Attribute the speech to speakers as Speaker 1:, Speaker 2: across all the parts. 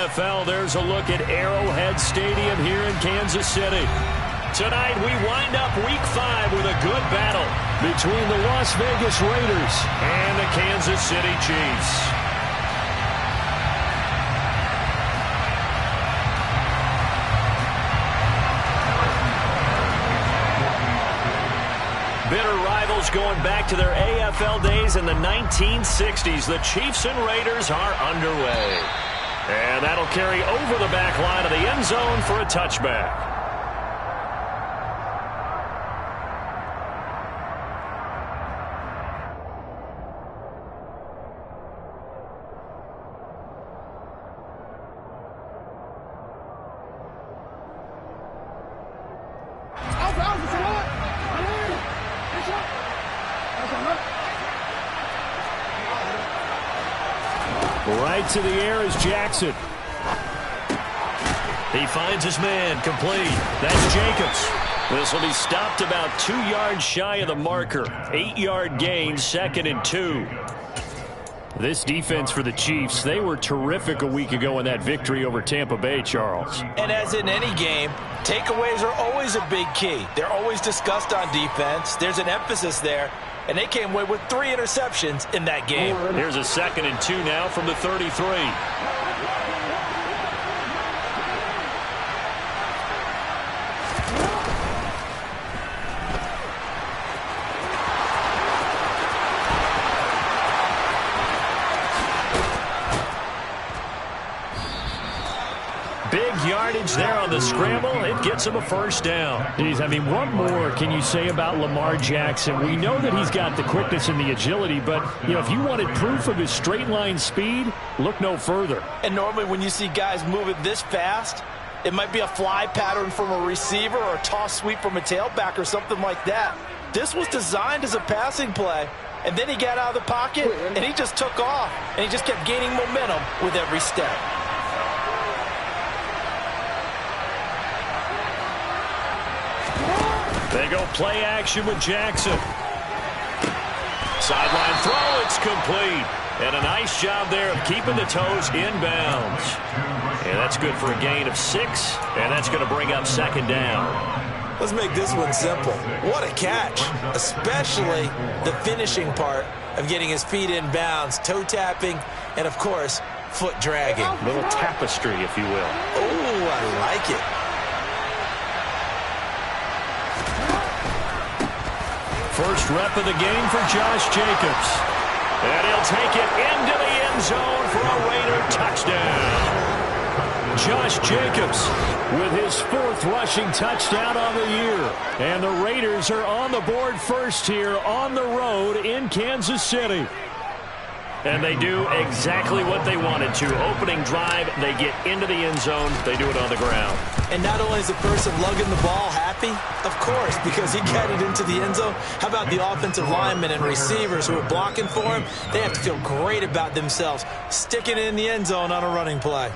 Speaker 1: NFL, there's a look at Arrowhead Stadium here in Kansas City. Tonight, we wind up Week 5 with a good battle between the Las Vegas Raiders and the Kansas City Chiefs. Bitter rivals going back to their AFL days in the 1960s. The Chiefs and Raiders are underway. And that'll carry over the back line of the end zone for a touchback. Right to the air is Jackson. He finds his man, complete. That's Jacobs. This will be stopped about 2 yards shy of the marker. 8-yard gain, 2nd and 2. This defense for the Chiefs, they were terrific a week ago in that victory over Tampa Bay, Charles.
Speaker 2: And as in any game, takeaways are always a big key. They're always discussed on defense. There's an emphasis there. And they came away with 3 interceptions in that game.
Speaker 1: Here's a 2nd and 2 now from the 33. Yardage there on the scramble. It gets him a first down.
Speaker 3: Geez, I mean, what more can you say about Lamar Jackson? We know that he's got the quickness and the agility, but, you know, if you wanted proof of his straight line speed, look no further.
Speaker 2: And normally when you see guys moving this fast, it might be a fly pattern from a receiver or a toss sweep from a tailback or something like that. This was designed as a passing play, and then he got out of the pocket, and he just took off, and he just kept gaining momentum with every step.
Speaker 1: They go play action with Jackson. Sideline throw, it's complete. And a nice job there of keeping the toes inbounds. And that's good for a gain of 6, and that's going to bring up 2nd down.
Speaker 2: Let's make this one simple. What a catch, especially the finishing part of getting his feet in bounds, toe tapping, and, of course, foot dragging.
Speaker 1: A little tapestry, if you will.
Speaker 2: Oh, I like it.
Speaker 1: First rep of the game for Josh Jacobs. And he'll take it into the end zone for a Raider touchdown. Josh Jacobs with his 4th rushing touchdown on the year. And the Raiders are on the board first here on the road in Kansas City. And they do exactly what they wanted to. Opening drive, they get into the end zone. They do it on the ground.
Speaker 2: And not only is the person lugging the ball happy, of course, because he got it into the end zone. How about the offensive linemen and receivers who are blocking for him? They have to feel great about themselves, sticking it in the end zone on a running play.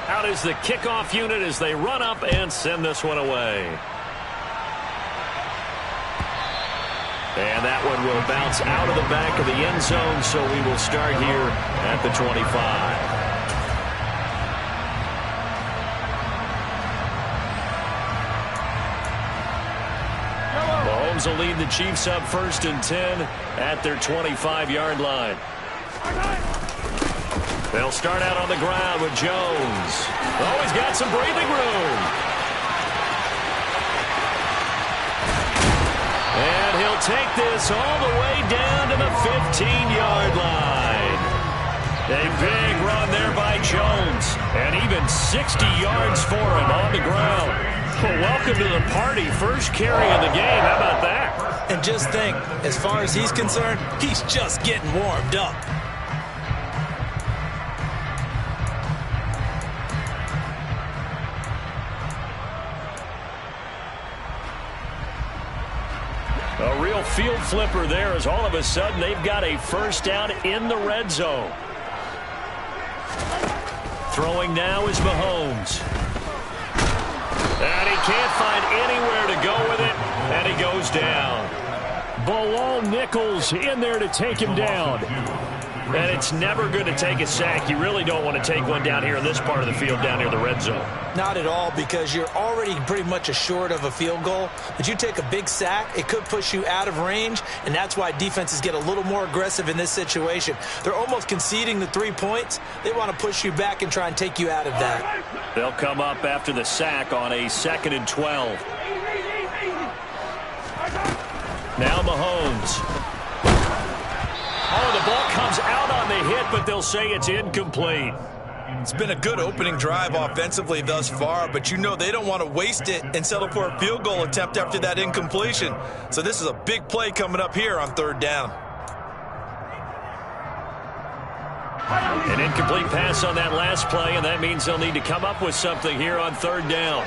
Speaker 1: Out is the kickoff unit as they run up and send this one away. And that one will bounce out of the back of the end zone, so we will start here at the 25. Mahomes will lead the Chiefs up 1st and 10 at their 25-yard line. They'll start out on the ground with Jones. Oh, he's got some breathing room. And he'll take this all the way down to the 15-yard line. A big run there by Jones. And even 60 yards for him on the ground. Well, welcome to the party. First carry of the game. How about that?
Speaker 2: And just think, as far as he's concerned, he's just getting warmed up.
Speaker 1: A real field flipper there as all of a sudden they've got a first down in the red zone. Throwing now is Mahomes. And he can't find anywhere to go with it, and he goes down.
Speaker 3: Below Nichols in there to take him down.
Speaker 1: And it's never going to take a sack. You really don't want to take one down here in this part of the field, down near the red zone.
Speaker 2: Not at all, because you're already pretty much assured of a field goal. But you take a big sack, it could push you out of range, and that's why defenses get a little more aggressive in this situation. They're almost conceding the 3 points. They want to push you back and try and take you out of that.
Speaker 1: They'll come up after the sack on a 2nd and 12. Now Mahomes. Oh, the ball comes out on the hit, but they'll say it's incomplete.
Speaker 2: It's been a good opening drive offensively thus far, but you know they don't want to waste it and settle for a field goal attempt after that incompletion. So this is a big play coming up here on 3rd down.
Speaker 1: An incomplete pass on that last play, and that means they'll need to come up with something here on 3rd down.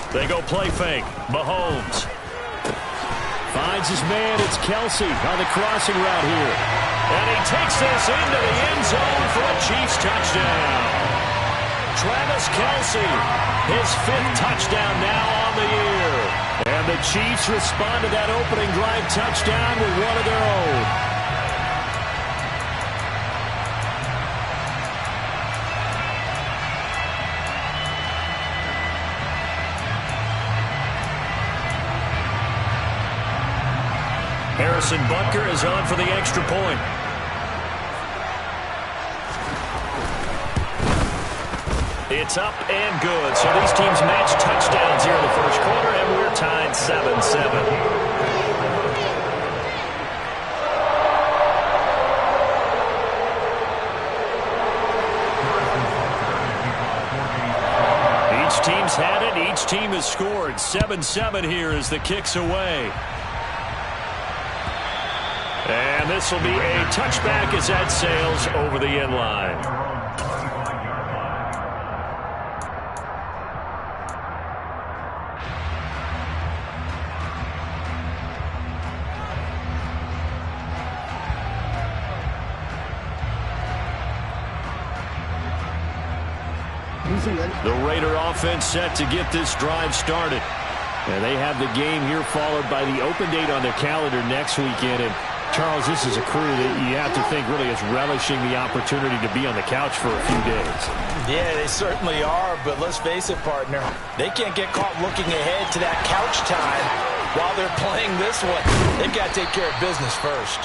Speaker 1: They go play fake. Mahomes
Speaker 3: finds his man. It's Kelsey on the crossing route here.
Speaker 1: And he takes this into the end zone for a Chiefs touchdown. Travis Kelsey, his 5th touchdown now on the year.
Speaker 3: And the Chiefs respond to that opening drive touchdown with one of their own.
Speaker 1: Harrison Butker is on for the extra point. It's up and good. So these teams match touchdowns here in the first quarter, and we're tied 7-7. Each team's had it. Each team has scored. 7-7 here as the kick's away. And this will be a touchback as that sails over the end line. The Raider offense set to get this drive started. And they have the game here followed by the open date on their calendar next weekend. And Charles, this is a crew that you have to think really is relishing the opportunity to be on the couch for a few days.
Speaker 2: Yeah, they certainly are, but let's face it, partner. They can't get caught looking ahead to that couch time while they're playing this one. They've got to take care of business first.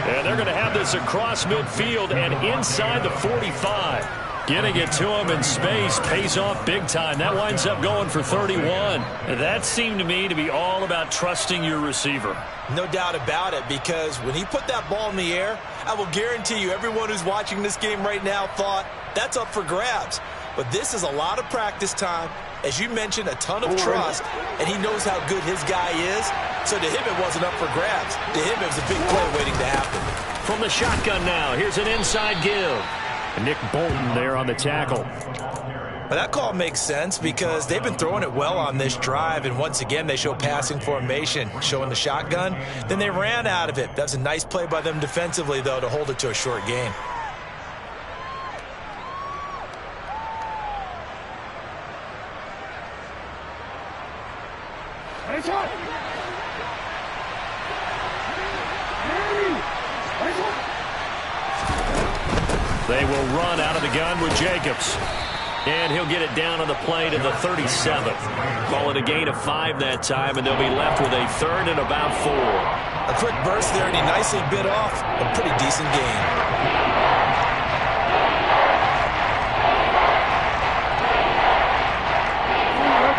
Speaker 1: And they're going to have this across midfield and inside the 45. Getting it to him in space pays off big time. That winds up going for 31. And that seemed to me to be all about trusting your receiver.
Speaker 2: No doubt about it, because when he put that ball in the air, I will guarantee you everyone who's watching this game right now thought that's up for grabs. But this is a lot of practice time. As you mentioned, a ton of trust, and he knows how good his guy is. So to him, it wasn't up for grabs. To him, it was a big play waiting to happen.
Speaker 1: From the shotgun now, here's an inside give.
Speaker 3: Nick Bolton there on the tackle.
Speaker 2: But that call makes sense because they've been throwing it well on this drive, and once again they show passing formation, showing the shotgun. Then they ran out of it. That's a nice play by them defensively, though, to hold it to a short gain.
Speaker 1: They will run out of the gun with Jacobs. And he'll get it down on the play to the 37th. Call it a gain of 5 that time, and they'll be left with a 3rd and about 4.
Speaker 2: A quick burst there, and he nicely bit off a pretty decent gain.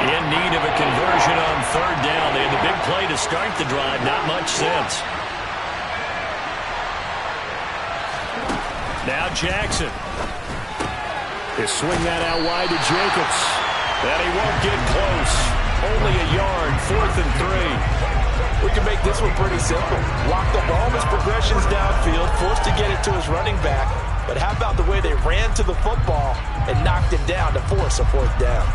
Speaker 1: In need of a conversion on 3rd down. They had the big play to start the drive. Not much sense. Now Jackson. They swing that out wide to Jacobs. And he won't get close. Only a yard, 4th and 3.
Speaker 2: We can make this one pretty simple. Lock up all his progressions downfield, forced to get it to his running back. But how about the way they ran to the football and knocked him down to force a 4th down?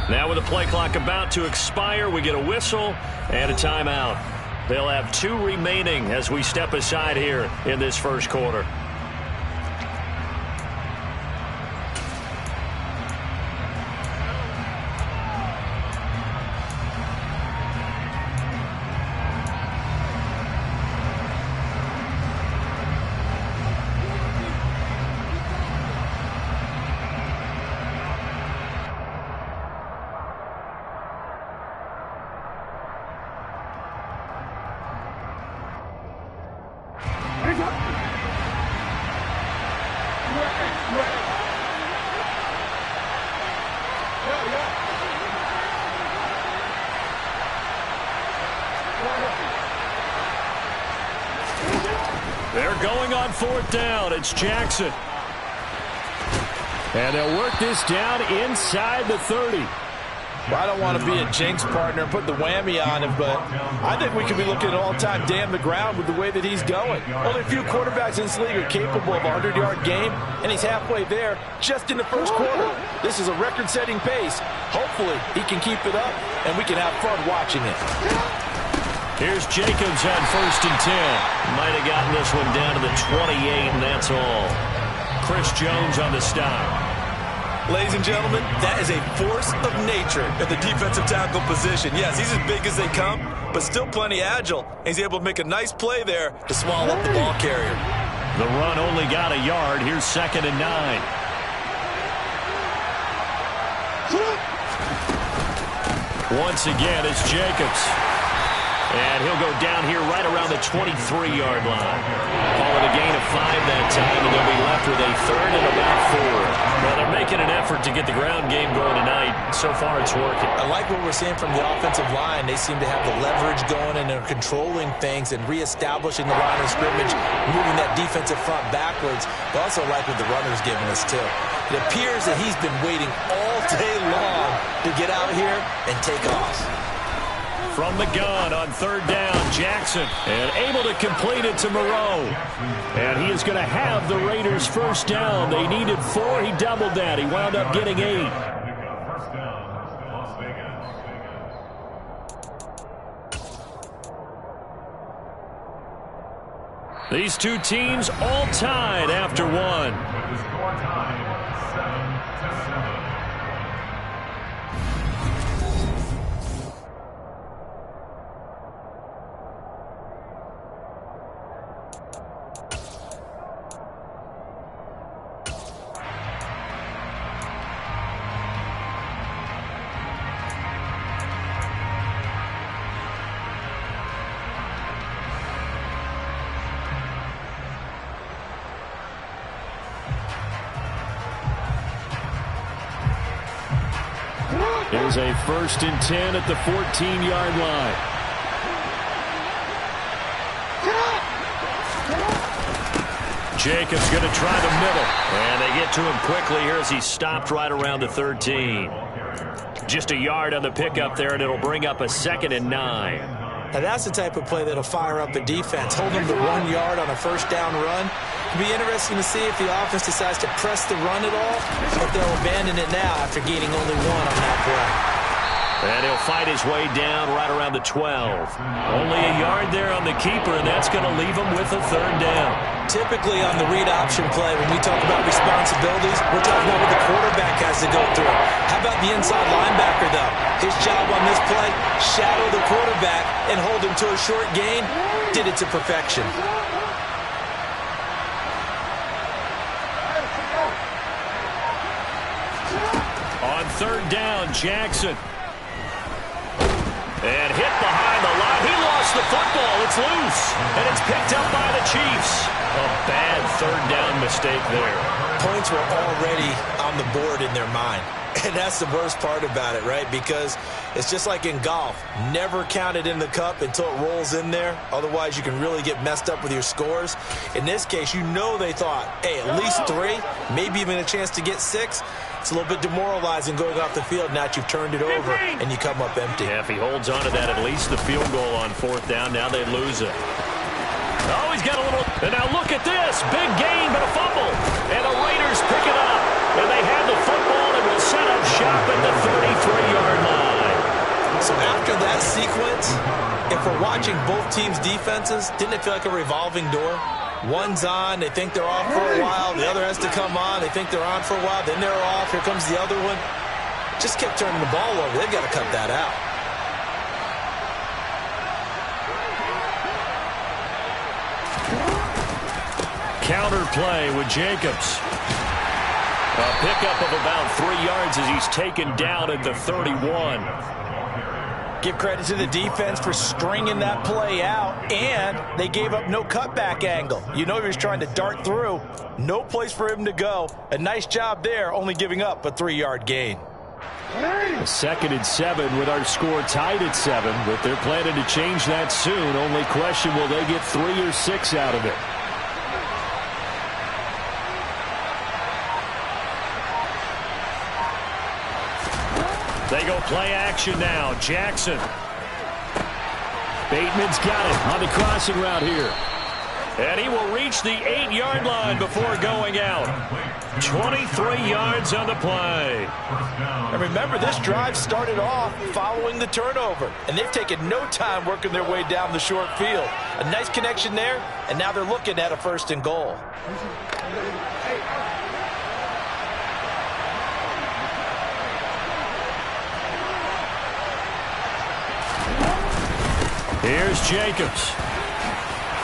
Speaker 1: Now with the play clock about to expire, we get a whistle and a timeout. They'll have 2 remaining as we step aside here in this first quarter.
Speaker 3: They're going on 4th down. It's Jackson. And they'll work this down inside the 30.
Speaker 2: Well, I don't want to be a jinx partner and put the whammy on him, but I think we could be looking at all-time damn the ground with the way that he's going. Only a few quarterbacks in this league are capable of a 100-yard game, and he's halfway there just in the first quarter. This is a record-setting pace. Hopefully, he can keep it up, and we can have fun watching it.
Speaker 1: Here's Jacobs on 1st and 10. Might have gotten this one down to the 28, and that's all. Chris Jones on the stop.
Speaker 4: Ladies and gentlemen, that is a force of nature at the defensive tackle position. Yes, he's as big as they come, but still plenty agile. And he's able to make a nice play there to swallow up the ball carrier.
Speaker 1: The run only got a yard. Here's 2nd and 9. Once again, it's Jacobs. And he'll go down here right around the 23-yard line. Call it a gain of 5 that time, and they'll be left with a 3rd and about 4. Well, they're making an effort to get the ground game going tonight. So far, it's working.
Speaker 2: I like what we're seeing from the offensive line. They seem to have the leverage going, and they're controlling things and reestablishing the line of scrimmage, moving that defensive front backwards. But also like what the runner's giving us, too. It appears that he's been waiting all day long to get out here and take off.
Speaker 3: From the gun on 3rd down, Jackson. And able to complete it to Moreau. And he is going to have the Raiders' 1st down. They needed 4. He doubled that. He wound up getting 8. These two teams all tied after 1. Here's a 1st and 10 at the 14-yard line. Jacobs going to try the middle. And they get to him quickly here as he stopped right around the 13. Just a yard on the pickup there, and it'll bring up a 2nd and 9.
Speaker 2: Now that's the type of play that'll fire up a defense. Hold them to 1 yard on a 1st down run. It'll be interesting to see if the offense decides to press the run at all, or if they'll abandon it now after gaining only 1 on that play.
Speaker 1: And he'll fight his way down right around the 12. Only a yard there on the keeper, and that's going to leave him with a 3rd down.
Speaker 2: Typically on the read option play, when we talk about responsibilities, we're talking about what the quarterback has to go through. How about the inside linebacker, though? His job on this play, shadow the quarterback and hold him to a short gain. Did it to perfection.
Speaker 3: On 3rd down, Jackson.
Speaker 1: And hit behind the line. He lost the football. It's loose. And it's picked up by the Chiefs. A bad 3rd down mistake there.
Speaker 2: Points were already on the board in their mind. And that's the worst part about it, right? Because it's just like in golf. Never count it in the cup until it rolls in there. Otherwise, you can really get messed up with your scores. In this case, you know they thought, hey, at least 3, maybe even a chance to get 6. It's a little bit demoralizing going off the field now that you've turned it over and you come up empty.
Speaker 1: Yeah, if he holds on to that, at least the field goal on 4th down. Now they lose it. Oh, he's got a little... And now look at this. Big gain, but a fumble. And the Raiders pick it up. And they have the football and will set up
Speaker 3: shop at the 33-yard line.
Speaker 2: So after that sequence, if we're watching both teams' defenses, didn't it feel like a revolving door? One's on, they think they're off for a while. The other has to come on, they think they're on for a while. Then they're off, here comes the other one. Just kept turning the ball over. They've got to cut that out.
Speaker 3: Counter play with Jacobs. A pickup of about 3 yards as he's taken down at the 31.
Speaker 2: Give credit to the defense for stringing that play out, and they gave up no cutback angle. You know he was trying to dart through. No place for him to go. A nice job there, only giving up a 3-yard gain.
Speaker 3: A 2nd and 7 with our score tied at 7, but they're planning to change that soon. Only question, will they get 3 or 6 out of it? They go play action now. Jackson. Bateman's got it on the crossing route here. And he will reach the 8-yard line before going out. 23 yards on the play.
Speaker 2: And remember, this drive started off following the turnover. And they've taken no time working their way down the short field. A nice connection there, and now they're looking at a 1st and goal.
Speaker 3: Here's Jacobs.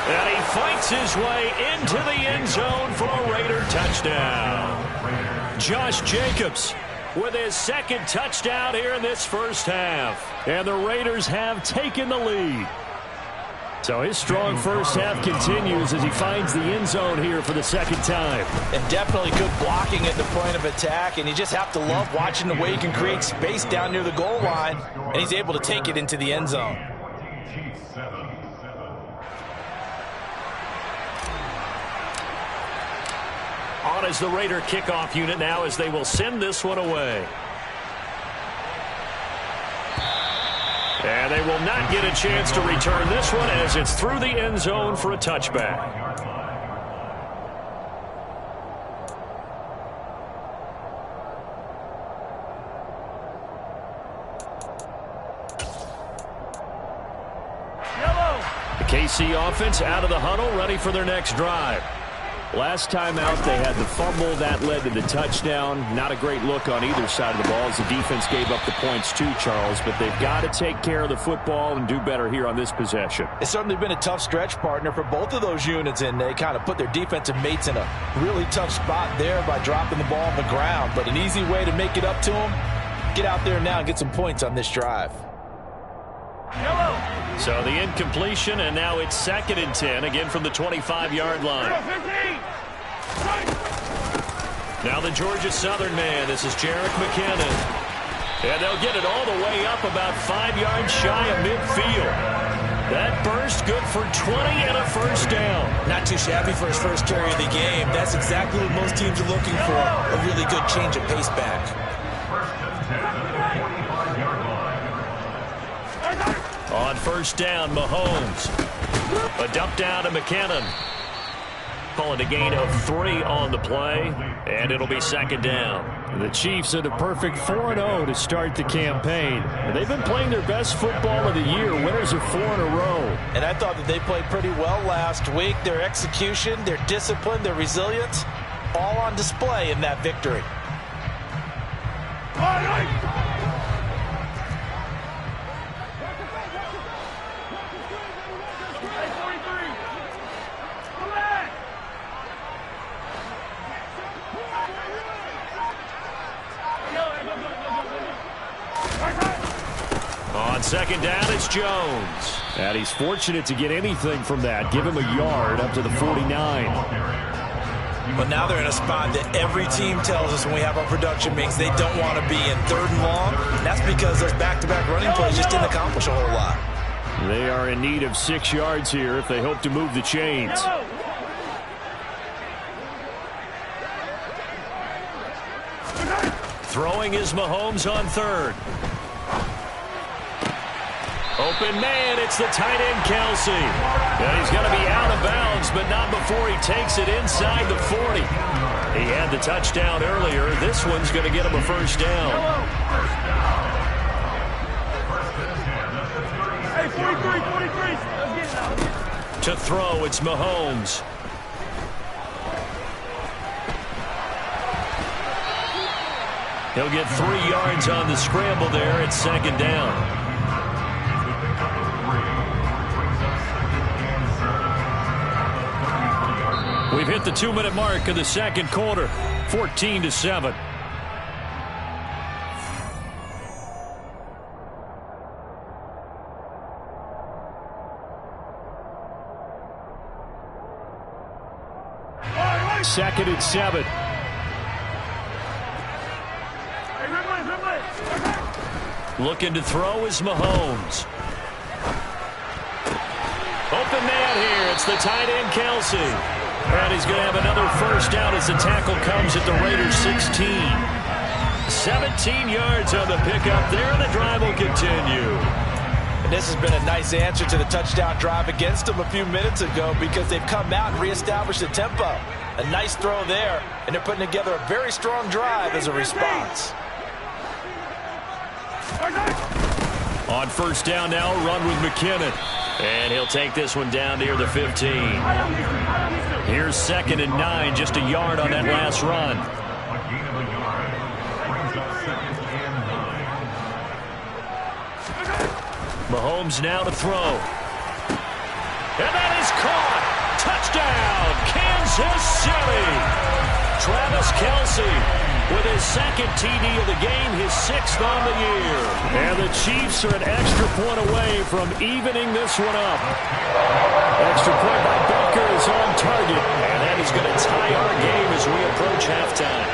Speaker 3: And he fights his way into the end zone for a Raider touchdown. Josh Jacobs with his 2nd touchdown here in this first half. And the Raiders have taken the lead. So his strong first half continues as he finds the end zone here for the 2nd time.
Speaker 2: And definitely good blocking at the point of attack. And you just have to love watching the way he can create space down near the goal line. And he's able to take it into the end zone.
Speaker 3: On as the Raider kickoff unit now as they will send this one away. And they will not get a chance to return this one as it's through the end zone for a touchback. The KC offense out of the huddle, ready for their next drive. Last time out, they had the fumble that led to the touchdown. Not a great look on either side of the ball as the defense gave up the points too, Charles. But they've got to take care of the football and do better here on this possession.
Speaker 2: It's certainly been a tough stretch, partner, for both of those units, and they kind of put their defensive mates in a really tough spot there by dropping the ball on the ground. But an easy way to make it up to them, get out there now and get some points on this drive.
Speaker 3: So the incompletion, and now it's 2nd and 10, again from the 25-yard line. Now the Georgia Southern man, this is Jerick McKinnon. And they'll get it all the way up about 5 yards shy of midfield. That burst good for 20 and a 1st down.
Speaker 2: Not too shabby for his first carry of the game. That's exactly what most teams are looking for, a really good change of pace back.
Speaker 3: On 1st down, Mahomes. A dump down to McKinnon. Calling a gain of 3 on the play, and it'll be 2nd down. The Chiefs are the perfect 4-0 to start the campaign. They've been playing their best football of the year, winners of 4 in a row.
Speaker 2: And I thought that they played pretty well last week. Their execution, their discipline, their resilience, all on display in that victory. All right.
Speaker 3: On 2nd down, it's Jones. And he's fortunate to get anything from that. Give him a yard up to the 49.
Speaker 2: But now they're in a spot that every team tells us when we have our production meetings they don't want to be in 3rd and long. That's because those back-to-back running plays just didn't accomplish a whole lot.
Speaker 3: They are in need of 6 yards here if they hope to move the chains. Throwing is Mahomes on 3rd. Open man, it's the tight end, Kelsey. And he's going to be out of bounds, but not before he takes it inside the 40. He had the touchdown earlier. This one's going to get him a first down.
Speaker 5: Hey, 43.
Speaker 3: To throw, it's Mahomes. He'll get 3 yards on the scramble there. It's second down. We've hit the 2-minute mark of the second quarter, 14-7. Second and 7. Looking to throw is Mahomes. Open man here. It's the tight end, Kelsey. And he's going to have another first down as the tackle comes at the Raiders' 16. 17 yards on the pickup there, and the drive will continue.
Speaker 2: And this has been a nice answer to the touchdown drive against them a few minutes ago because they've come out and reestablished the tempo. A nice throw there, and they're putting together a very strong drive as a response.
Speaker 3: On first down now, run with McKinnon. And he'll take this one down near the 15. Here's second and 9, just a yard on that last run. Mahomes now to throw. And that is caught. Touchdown, Kansas City. Travis Kelce with his second TD of the game, his 6th on the year. And the Chiefs are an extra point away from evening this one up. Extra point by Baker is on target. And that is going to tie our game as we approach halftime.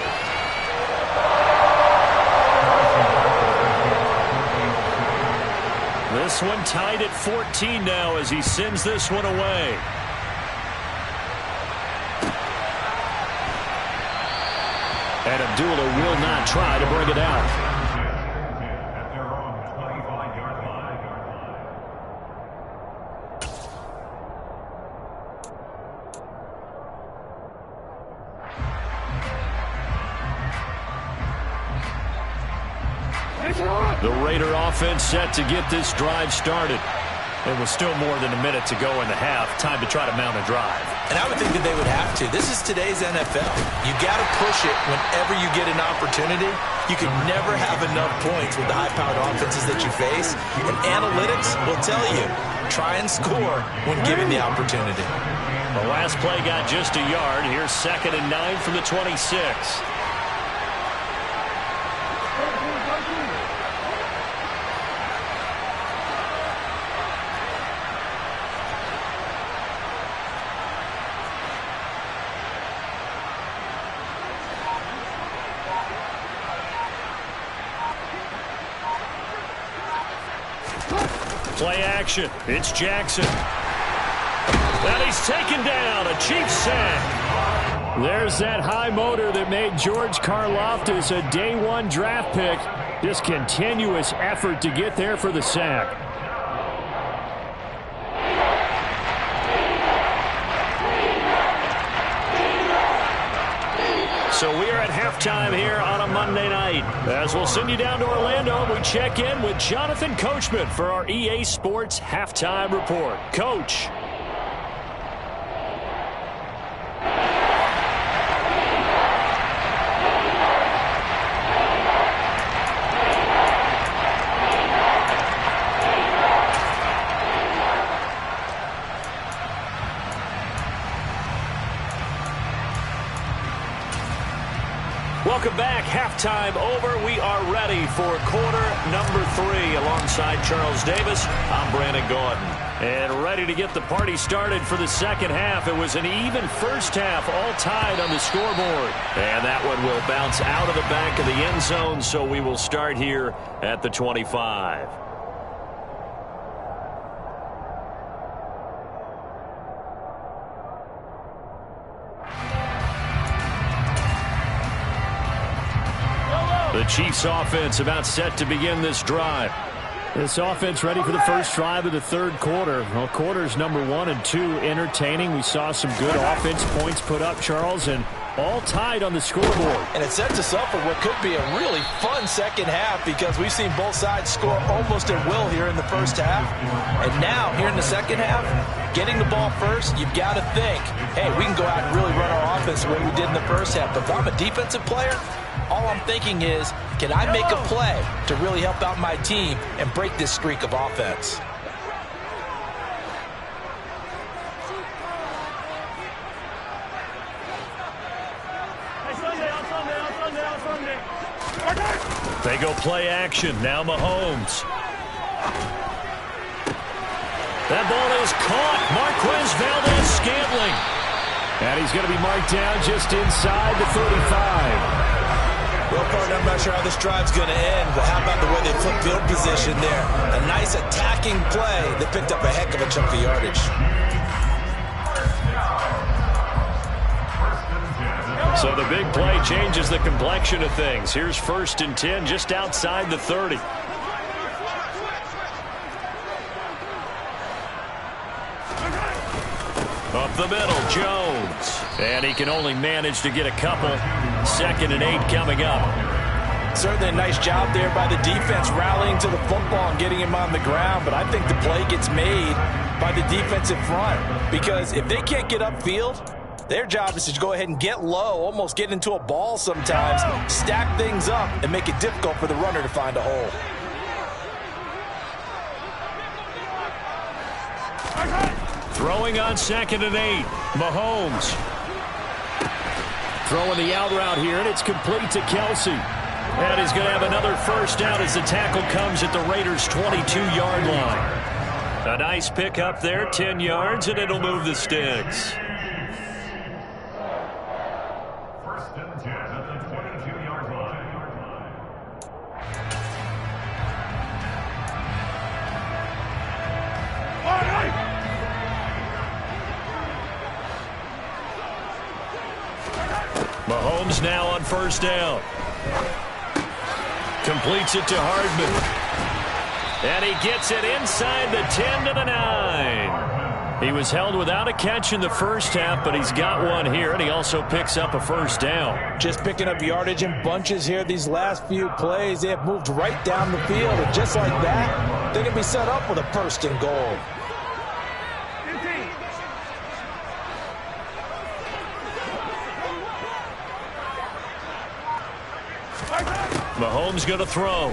Speaker 3: This one tied at 14 now as he sends this one away. And Abdullah will not try to bring it out. The Raider offense set to get this drive started. It was still more than a minute to go in the half. Time to try to mount a drive.
Speaker 2: And I would think that they would have to. This is today's NFL. You got to push it whenever you get an opportunity. You can never have enough points with the high-powered offenses that you face. And analytics will tell you, try and score when given the opportunity.
Speaker 3: The last play got just a yard. Here's second and 9 from the 26. Play action. It's Jackson. And he's taken down. A Chiefs sack. There's that high motor that made George Karlaftis a day 1 draft pick. Just continuous effort to get there for the sack. So we are at halftime here on a Monday night. As we'll send you down to Orlando, we check in with Jonathan Coachman for our EA Sports Halftime Report. Coach. Welcome back. Halftime over. We are ready for quarter number 3. Alongside Charles Davis, I'm Brandon Gordon. And ready to get the party started for the second half. It was an even first half, all tied on the scoreboard. And that one will bounce out of the back of the end zone, so we will start here at the 25. The Chiefs offense about set to begin this drive. This offense ready for the first drive of the third quarter. Well, quarters number 1 and 2 entertaining. We saw some good offense points put up, Charles, and all tied on the scoreboard.
Speaker 2: And it sets us up for what could be a really fun second half because we've seen both sides score almost at will here in the first half. And now, here in the second half, getting the ball first, you've got to think, hey, we can go out and really run our offense the way we did in the first half. But if I'm a defensive player, all I'm thinking is, can I make a play to really help out my team and break this streak of offense?
Speaker 3: They go play action. Now Mahomes. That ball is caught. Marquez Valdes-Scantling. And he's going to be marked down just inside the 35.
Speaker 2: Well, partner, I'm not sure how this drive's going to end, but how about the way they flip field position there? A nice attacking play that picked up a heck of a chunk of yardage.
Speaker 3: So the big play changes the complexion of things. Here's 1st and 10 just outside the 30. Up the middle, Jones. And he can only manage to get a couple. 2nd and 8 coming up.
Speaker 2: Certainly a nice job there by the defense rallying to the football and getting him on the ground. But I think the play gets made by the defensive front. Because if they can't get upfield, their job is to go ahead and get low, almost get into a ball sometimes, stack things up, and make it difficult for the runner to find a hole.
Speaker 3: Throwing on 2nd and 8. Mahomes. Throwing the out route here, and it's complete to Kelsey. And he's going to have another first down as the tackle comes at the Raiders' 22-yard line. A nice pick up there, 10 yards, and it'll move the sticks.
Speaker 5: 1st and 10 at the 22-yard line.
Speaker 3: Mahomes now on 1st down. Completes it to Hardman. And he gets it inside the 10 to the 9. He was held without a catch in the first half, but he's got one here, and he also picks up a 1st down.
Speaker 2: Just picking up yardage in bunches here these last few plays. They have moved right down the field, and just like that, they're going to be set up with a 1st and goal.
Speaker 3: Mahomes going to throw.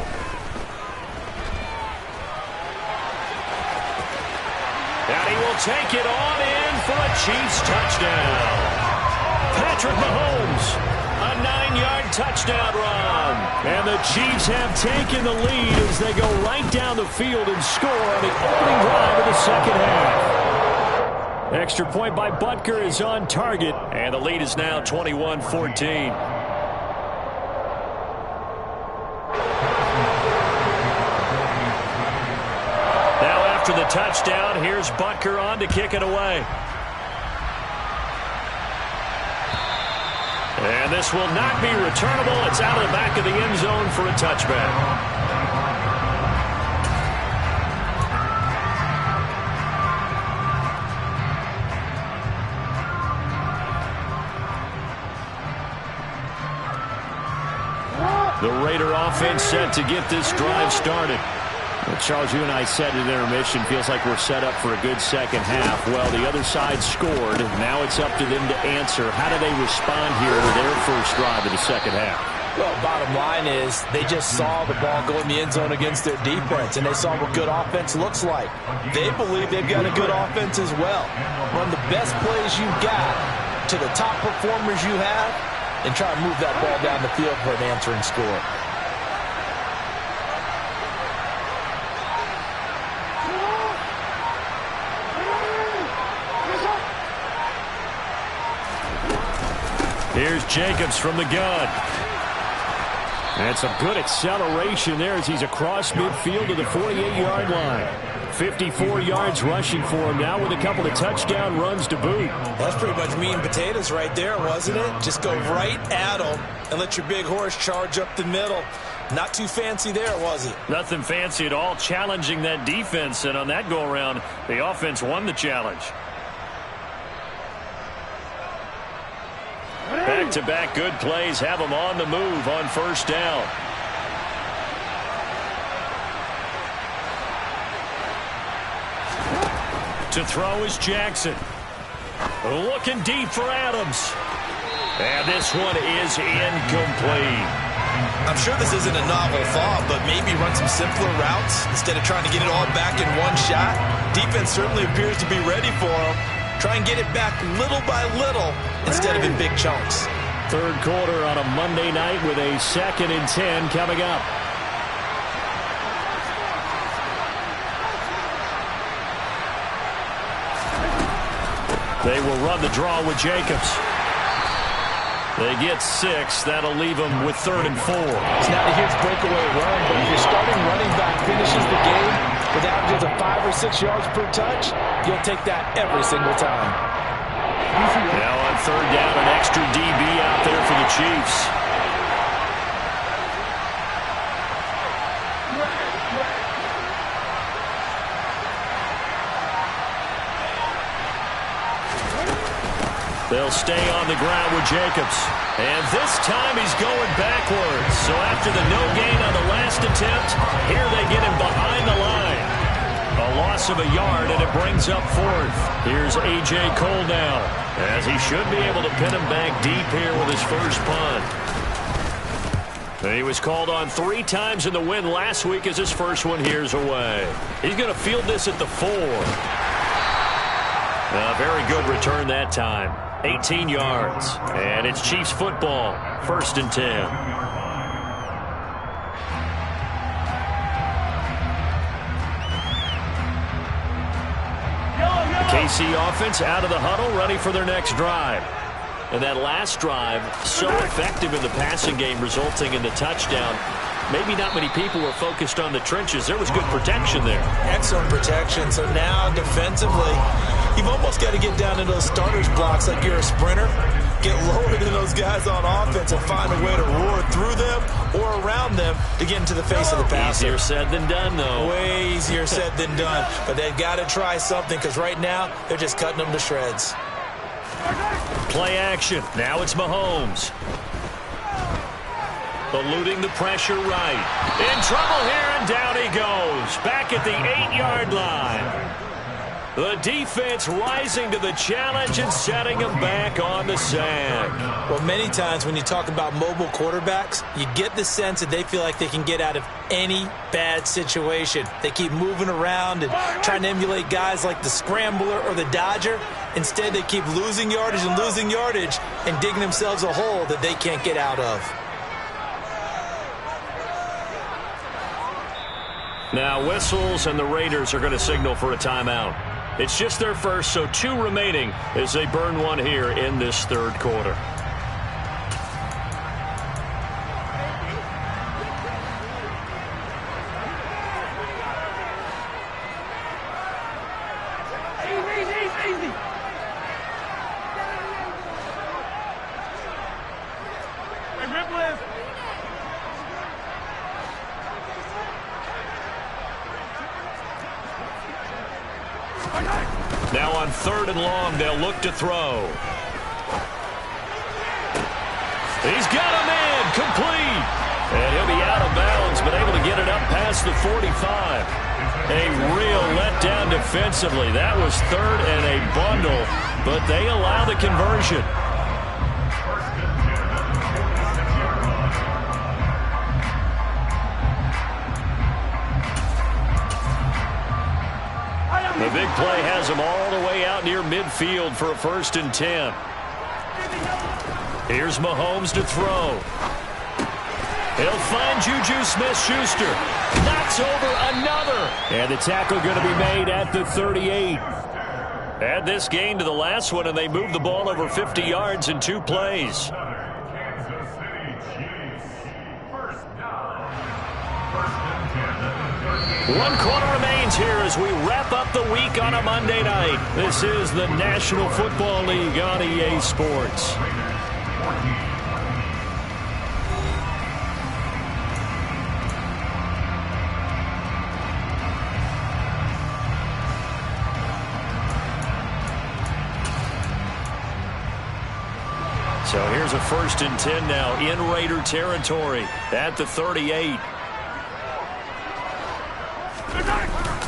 Speaker 3: And he will take it on in for a Chiefs touchdown. Patrick Mahomes, a 9-yard touchdown run. And the Chiefs have taken the lead as they go right down the field and score on the opening drive of the second half. Extra point by Butker is on target, and the lead is now 21-14. After the touchdown, here's Butker on to kick it away. And this will not be returnable. It's out of the back of the end zone for a touchback. The Raider offense set to get this drive started. Well, Charles, you and I said at intermission, feels like we're set up for a good second half. Well, the other side scored. Now it's up to them to answer. How do they respond here to their first drive of the second half?
Speaker 2: Well, bottom line is they just saw the ball go in the end zone against their defense, and they saw what good offense looks like. They believe they've got a good offense as well. Run the best plays you've got to the top performers you have, and try to move that ball down the field for an answering score.
Speaker 3: Here's Jacobs from the gun. And some good acceleration there as he's across midfield to the 48-yard line. 54 yards rushing for him now with a couple of touchdown runs to boot.
Speaker 2: That's pretty much meat and potatoes right there, wasn't it? Just go right at him and let your big horse charge up the middle. Not too fancy there, was it?
Speaker 3: Nothing fancy at all, challenging that defense, and on that go-around, the offense won the challenge. Back-to-back good plays have them on the move on first down. To throw is Jackson. Looking deep for Adams. And this one is incomplete.
Speaker 2: I'm sure this isn't a novel thought, but maybe run some simpler routes instead of trying to get it all back in one shot. Defense certainly appears to be ready for him. Try and get it back little by little instead of in big chunks.
Speaker 3: Third quarter on a Monday night with a 2nd and 10 coming up. They will run the draw with Jacobs. They get 6. That'll leave them with 3rd and 4.
Speaker 2: It's not a huge breakaway run, but if your starting running back finishes the game with averages of 5 or 6 yards per touch, you'll take that every single time.
Speaker 3: Now on 3rd down, an extra DB out there for the Chiefs. They'll stay on the ground with Jacobs. And this time he's going backwards. So after the no gain on the last attempt, here they get him behind the line. A loss of a yard, and it brings up 4th. Here's A.J. Cole now, as he should be able to pin him back deep here with his first punt. He was called on 3 times in the win last week as his first one here's away. He's going to field this at the 4. A very good return that time. 18 yards. And it's Chiefs football. 1st and 10. The KC offense out of the huddle, ready for their next drive. And that last drive, so effective in the passing game, resulting in the touchdown. Maybe not many people were focused on the trenches. There was good protection there.
Speaker 2: Excellent protection. So now defensively, you've almost got to get down to those starters blocks like you're a sprinter. Get lower than those guys on offense and find a way to roar through them or around them to get into the face of the passer.
Speaker 3: Easier said than done, though.
Speaker 2: Way easier said than done. But they've got to try something because right now they're just cutting them to shreds.
Speaker 3: Play action. Now it's Mahomes. Eluding the pressure right. In trouble here, and down he goes. Back at the 8-yard line. The defense rising to the challenge and setting him back on the sack.
Speaker 2: Well, many times when you talk about mobile quarterbacks, you get the sense that they feel like they can get out of any bad situation. They keep moving around and trying to emulate guys like the scrambler or the dodger. Instead, they keep losing yardage and digging themselves a hole that they can't get out of.
Speaker 3: Now whistles, and the Raiders are going to signal for a timeout. It's just their first, so 2 remaining as they burn one here in this 3rd quarter. Now on 3rd and long, they'll look to throw. He's got him in, complete. And he'll be out of bounds, but able to get it up past the 45. A real letdown defensively. That was 3rd and a bundle, but they allow the conversion. The big play has him all the way out near midfield for a 1st and 10. Here's Mahomes to throw. He'll find Juju Smith-Schuster. Knocks over another. And the tackle going to be made at the 38. Add this gain to the last one, and they move the ball over 50 yards in 2 plays.
Speaker 5: Kansas City Chiefs. 1st down.
Speaker 3: 1 quarter remains here as we wrap up the week on a Monday night. This is the National Football League on EA Sports. So here's a 1st and 10 now in Raider territory at the 38.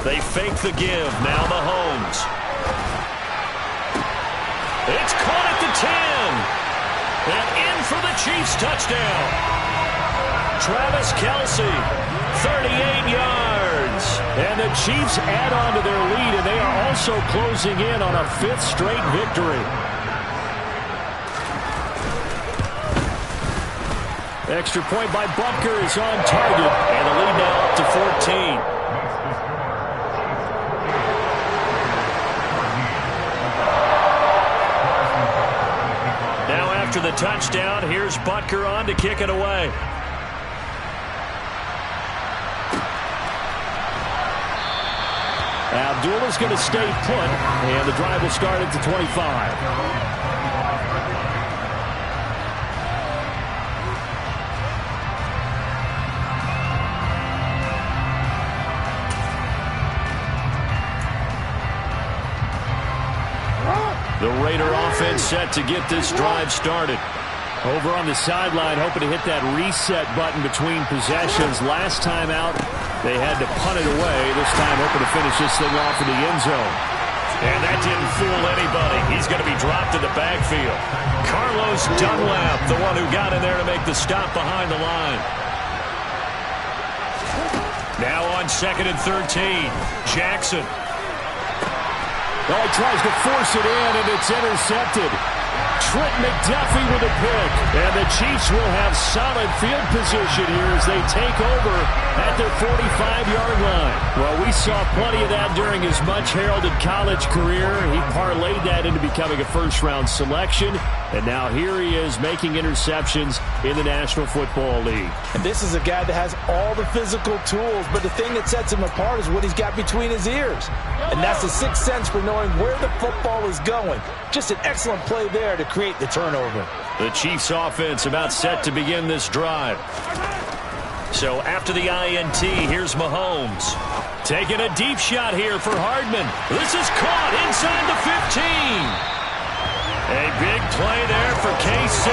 Speaker 3: They fake the give. Now Mahomes. It's caught at the 10. And in for the Chiefs touchdown. Travis Kelce, 38 yards. And the Chiefs add on to their lead, and they are also closing in on a 5th straight victory. Extra point by Butker is on target, and the lead now up to 14. Now after the touchdown, here's Butker on to kick it away. Abdullah's going to stay put, and the drive will start at the 25. The Raider offense set to get this drive started. Over on the sideline, hoping to hit that reset button between possessions. Last time out, they had to punt it away. This time, hoping to finish this thing off in the end zone. And that didn't fool anybody. He's going to be dropped in the backfield. Carlos Dunlap, the one who got in there to make the stop behind the line. Now on 2nd and 13, Jackson. He tries to force it in, and it's intercepted. Trent McDuffie with a pick. And the Chiefs will have solid field position here as they take over at their 45-yard line. Well, we saw plenty of that during his much-heralded college career. He parlayed that into becoming a first-round selection. And now here he is making interceptions in the National Football League.
Speaker 2: And this is a guy that has all the physical tools, but the thing that sets him apart is what he's got between his ears. And that's the sixth sense for knowing where the football is going. Just an excellent play there to create the turnover.
Speaker 3: The Chiefs offense about set to begin this drive. So after the INT, here's Mahomes. Taking a deep shot here for Hardman. This is caught inside the 15. A big play there for KC.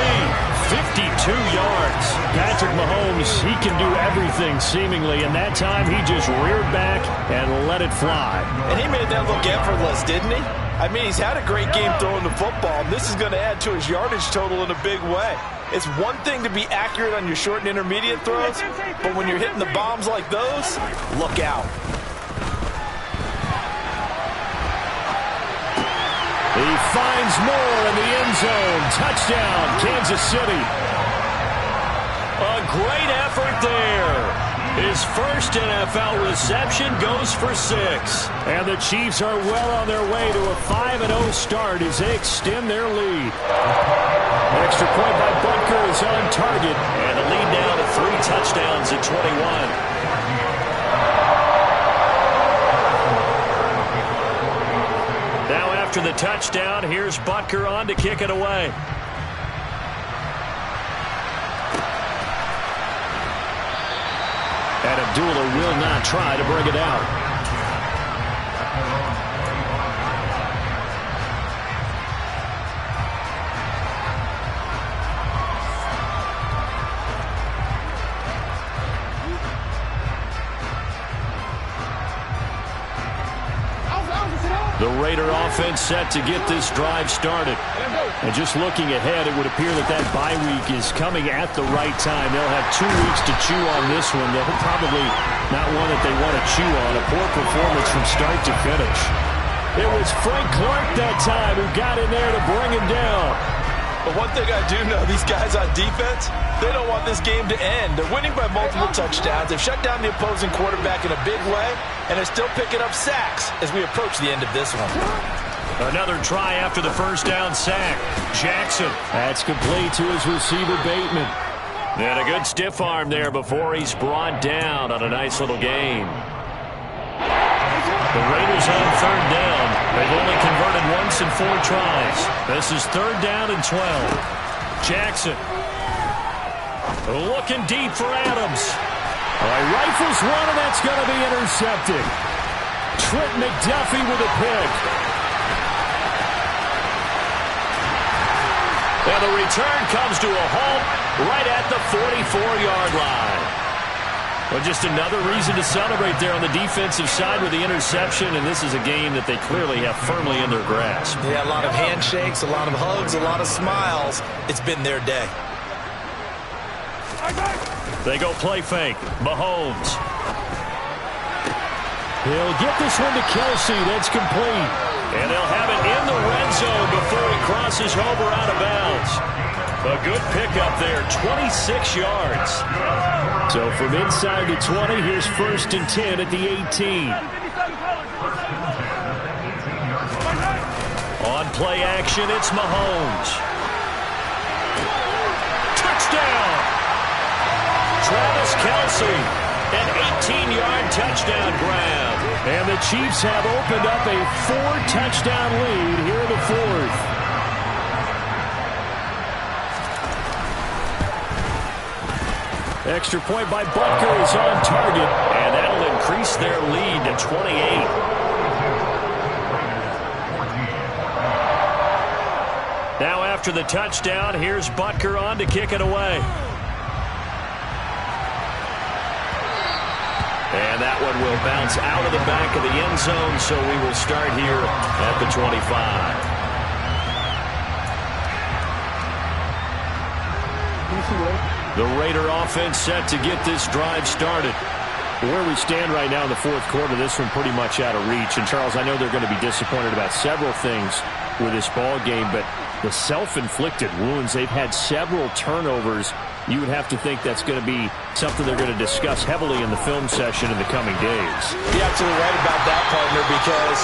Speaker 3: 52 yards. Patrick Mahomes, he can do everything seemingly, and that time he just reared back and let it fly.
Speaker 2: And he made that look effortless, didn't he? I mean, he's had a great game throwing the football, and this is going to add to his yardage total in a big way. It's one thing to be accurate on your short and intermediate throws, but when you're hitting the bombs like those, look out.
Speaker 3: He finds more in the end zone. Touchdown, Kansas City. A great effort there. His first NFL reception goes for 6. And the Chiefs are well on their way to a 5-0 start as they extend their lead. Extra point by Butker is on target. And the lead now to 3 touchdowns at 21. After the touchdown, here's Butker on to kick it away. And Abdullah will not try to bring it out. The Raider offense set to get this drive started. And just looking ahead, it would appear that that bye week is coming at the right time. They'll have 2 weeks to chew on this one. They'll probably not one that they want to chew on. A poor performance from start to finish. It was Frank Clark that time who got in there to bring him down.
Speaker 2: But one thing I do know, these guys on defense, they don't want this game to end. They're winning by multiple touchdowns. They've shut down the opposing quarterback in a big way, and they're still picking up sacks as we approach the end of this one.
Speaker 3: Another try after the first down sack. Jackson. That's complete to his receiver, Bateman. And a good stiff arm there before he's brought down on a nice little gain. The Raiders on 3rd down. They've only converted once in 4 tries. This is 3rd down and 12. Jackson. Looking deep for Adams. Rifles one, and that's going to be intercepted. Trent McDuffie with a pick.
Speaker 1: And the return comes to a halt right at the 44-yard line. Well, just another reason to celebrate there on the defensive side with the interception, and this is a game that they clearly have firmly in their grasp.
Speaker 2: Yeah, a lot of handshakes, a lot of hugs, a lot of smiles. It's been their day.
Speaker 1: They go play fake. Mahomes.
Speaker 3: He'll get this one to Kelsey. That's complete.
Speaker 1: And they'll have it in the red zone before he crosses over out of bounds. A good pickup there, 26 yards.
Speaker 3: So from inside the 20, here's 1st and 10 at the 18.
Speaker 1: On play action, it's Mahomes. Touchdown! Travis Kelsey, an 18-yard touchdown grab.
Speaker 3: And the Chiefs have opened up a 4-touchdown lead here in the 4th.
Speaker 1: Extra point by Butker is on target, and that'll increase their lead to 28. Now after the touchdown, here's Butker on to kick it away. And that one will bounce out of the back of the end zone, so we will start here at the 25. The Raider offense set to get this drive started.
Speaker 3: Where we stand right now in the 4th quarter, this one pretty much out of reach. And, Charles, I know they're going to be disappointed about several things with this ball game, but the self-inflicted wounds, they've had several turnovers. You would have to think that's going to be something they're going to discuss heavily in the film session in the coming days.
Speaker 2: You're absolutely right about that, partner, because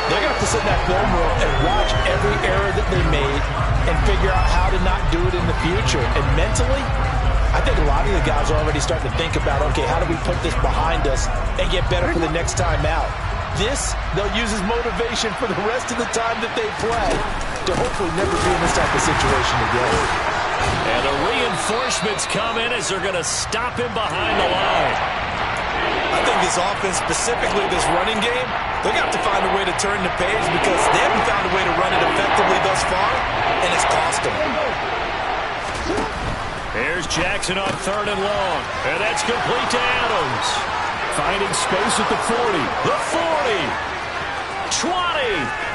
Speaker 2: they're going to have to sit in that film room and watch every error that they made and figure out how to not do it in the future. And mentally, I think a lot of the guys are already starting to think about, okay, how do we put this behind us and get better for the next time out? This, they'll use as motivation for the rest of the time that they play to hopefully never be in this type of situation again.
Speaker 1: And the reinforcements come in as they're going to stop him behind the line.
Speaker 2: I think this offense, specifically this running game, they're going to have to find a way to turn the page because they haven't found a way to run it effectively thus far, and it's cost them.
Speaker 1: Here's Jackson on 3rd and long, and that's complete to Adams.
Speaker 3: Finding space at the 40.
Speaker 1: The 40. 20.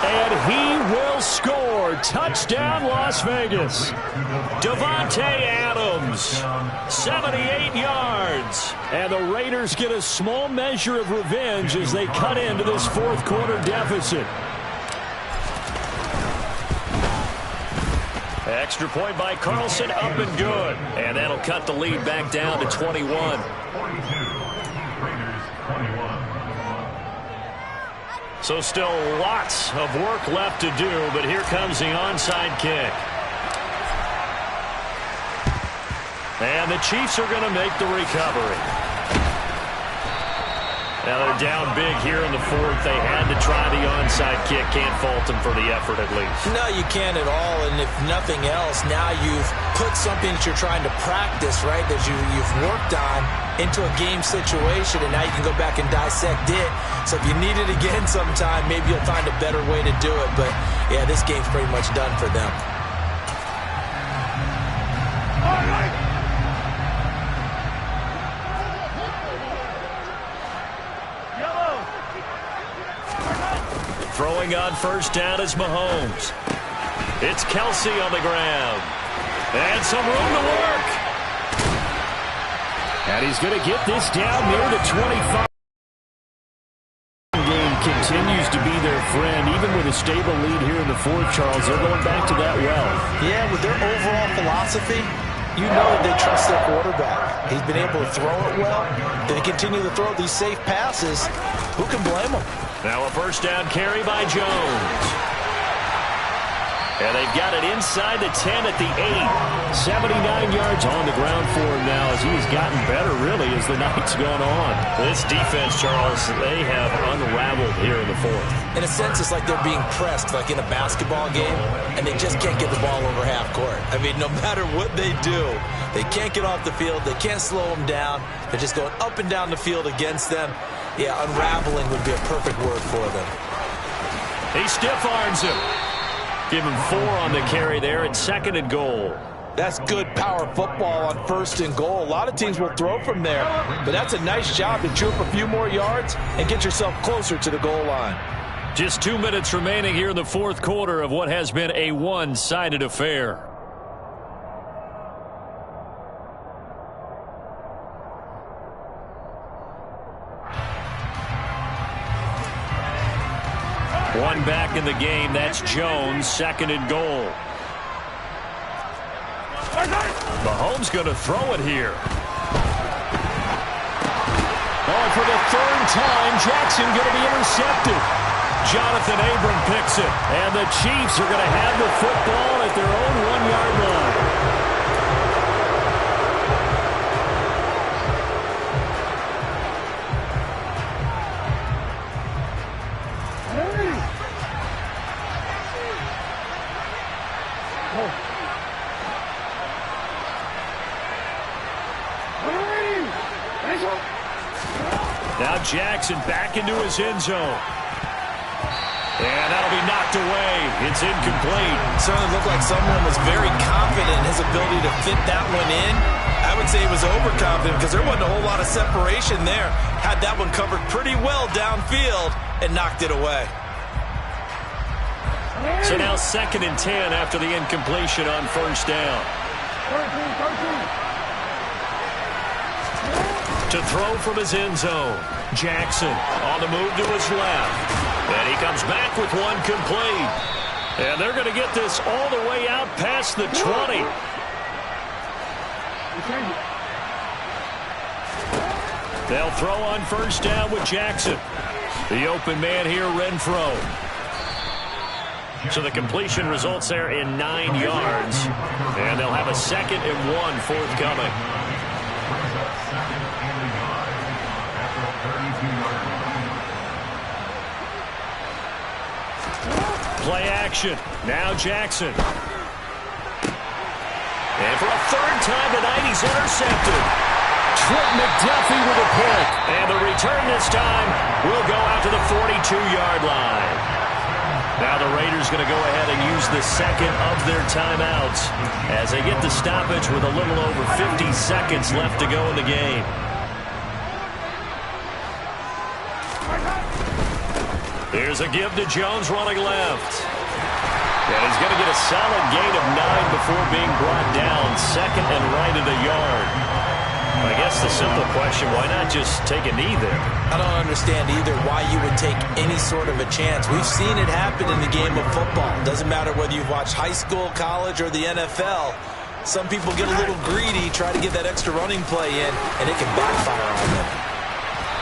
Speaker 3: And he will score. Touchdown, Las Vegas.
Speaker 1: Davante Adams, 78 yards.
Speaker 3: And the Raiders get a small measure of revenge as they cut into this 4th quarter deficit.
Speaker 1: Extra point by Carlson, up and good. And that'll cut the lead back down to 21.
Speaker 5: 42, Raiders 21.
Speaker 1: So still lots of work left to do, but here comes the onside kick. And the Chiefs are going to make the recovery. Now they're down big here in the 4th. They had to try the onside kick. Can't fault them for the effort at least.
Speaker 2: No, you can't at all. And if nothing else, now you've put something that you're trying to practice, right, that you've worked on into a game situation, and now you can go back and dissect it. So if you need it again sometime, maybe you'll find a better way to do it. But, yeah, this game's pretty much done for them.
Speaker 5: All right.
Speaker 1: Throwing on 1st down is Mahomes. It's Kelsey on the ground. And some room to work.
Speaker 3: And he's going to get this down near the 25. Game continues to be their friend. Even with a stable lead here in the 4th, Charles, they're going back to that well.
Speaker 2: Yeah, with their overall philosophy, you know that they trust their quarterback. He's been able to throw it well. They continue to throw these safe passes. Who can blame them?
Speaker 1: Now a 1st down carry by Jones. And they've got it inside the 10 at the 8.
Speaker 3: 79 yards on the ground for him now as he's gotten better, really, as the night's gone on.
Speaker 1: This defense, Charles, they have unraveled here in the 4th.
Speaker 2: In a sense, it's like they're being pressed, like in a basketball game, and they just can't get the ball over half court. I mean, no matter what they do, they can't get off the field. They can't slow them down. They're just going up and down the field against them. Yeah, unraveling would be a perfect word for them.
Speaker 1: He stiff arms him.
Speaker 3: Give him 4 on the carry there at 2nd and goal.
Speaker 2: That's good power football on 1st and goal. A lot of teams will throw from there, but that's a nice job to chew up a few more yards and get yourself closer to the goal line.
Speaker 3: Just 2 minutes remaining here in the 4th quarter of what has been a one-sided affair. One back in the game. That's Jones, 2nd and goal. Mahomes going to throw it here. Oh, for the 3rd time, Jackson going to be intercepted. Jonathan Abram picks it. And the Chiefs are going to have the football at their own 1-yard line. Now Jackson back into his end zone. And that'll be knocked away. It's incomplete.
Speaker 2: Certainly looked like someone was very confident in his ability to fit that one in. I would say he was overconfident because there wasn't a whole lot of separation there. Had that one covered pretty well downfield and knocked it away.
Speaker 3: So now 2nd and 10 after the incompletion on 1st down. To throw from his end zone. Jackson on the move to his left. And he comes back with one complete. And they're going to get this all the way out past the 20. They'll throw on 1st down with Jackson. The open man here, Renfro. So the completion results there in 9 yards. And they'll have a 2nd and 1 forthcoming. Play action. Now Jackson. And for a 3rd time tonight, he's intercepted. Trent McDuffie with a pick. And the return this time will go out to the 42-yard line. Now the Raiders going to go ahead and use the 2nd of their timeouts as they get the stoppage with a little over 50 seconds left to go in the game. Here's a give to Jones running left. And he's going to get a solid gain of 9 before being brought down. 2nd and right at a yard. I guess the simple question, why not just take a knee there?
Speaker 2: I don't understand either why you would take any sort of a chance. We've seen it happen in the game of football. Doesn't matter whether you've watched high school, college, or the NFL. Some people get a little greedy, try to get that extra running play in, and it can backfire on them.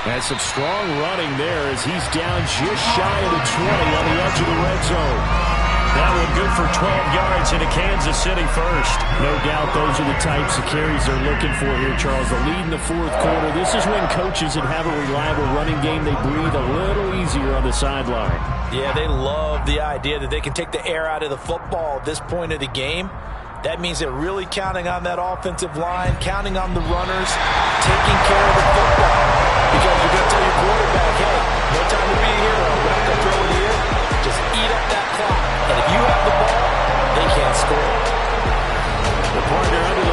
Speaker 3: That's some strong running there as he's down just shy of the 20 on the edge of the red zone. That one good for 12 yards into Kansas City first.
Speaker 6: No doubt those are the types of carries they're looking for here, Charles. The lead in the 4th quarter. This is when coaches that have a reliable running game, they breathe a little easier on the sideline.
Speaker 2: Yeah, they love the idea that they can take the air out of the football at this point of the game. That means they're really counting on that offensive line, counting on the runners, taking care of the football. Because you're going to tell your quarterback, hey, no time to be here, or I'm not going to throw it here. Just eat up that clock. And if you have the ball, they can't score.
Speaker 3: The partner under the